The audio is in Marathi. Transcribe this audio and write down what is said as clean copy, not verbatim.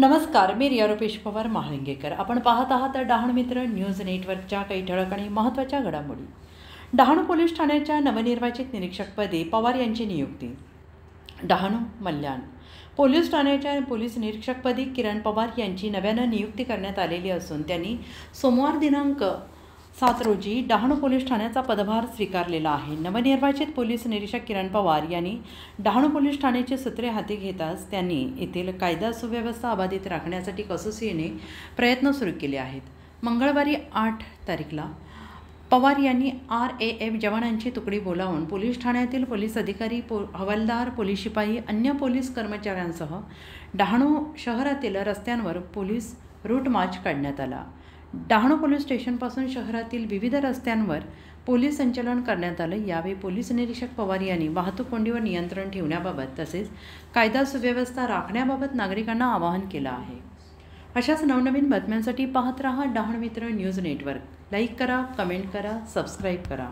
नमस्कार, मी रिया रुपेश पवार महाळिंगेकर। आपण पाहत आहात डहाणू मित्र न्यूज नेटवर्कच्या काही ठळक आणि महत्त्वाच्या घडामोडी। डहाणू पोलीस ठाण्याच्या नवनिर्वाचित निरीक्षकपदी पवार यांची नियुक्ती। डहाणू मल्याण पोलीस ठाण्याच्या पोलीस निरीक्षकपदी किरण पवार यांची नव्यानं नियुक्ती करण्यात आलेली असून त्यांनी सोमवार दिनांक 7 रोजी डहाणू पोलीस ठाण्याचा पदभार स्वीकारलेला आहे। नवनिर्वाचित पोलीस निरीक्षक किरण पवार यांनी डहाणू पोलीस ठाण्याची सूत्रे हाती घेताच त्यांनी येथील कायदा सुव्यवस्था अबाधित राखण्यासाठी कसोशीने प्रयत्न सुरू केले आहेत। मंगळवारी 8 तारखेला पवार यांनी RAF जवानांची तुकडी बोलावून पोलीस ठाण्यातील पोलीस अधिकारी, हवालदार, पोलीस शिपाई, अन्य पोलीस कर्मचाऱ्यांसह डहाणू शहरातील रस्त्यांवर पोलीस रूट मार्च काढण्यात आला। डहाणू पोलीस स्टेशनपासून शहरातील विविध रस्त्यांवर पोलीस संचलन करण्यात आलं। यावेळी पोलीस निरीक्षक पवार यांनी वाहतूक कोंडीवर नियंत्रण ठेवण्याबाबत तसेच कायदा सुव्यवस्था राखण्याबाबत नागरिकांना आवाहन केलं आहे। अशाच नवनवीन बातम्यांसाठी पाहत रहा डहाणू मित्र न्यूज नेटवर्क। लाईक करा, कमेंट करा, सबस्क्राईब करा।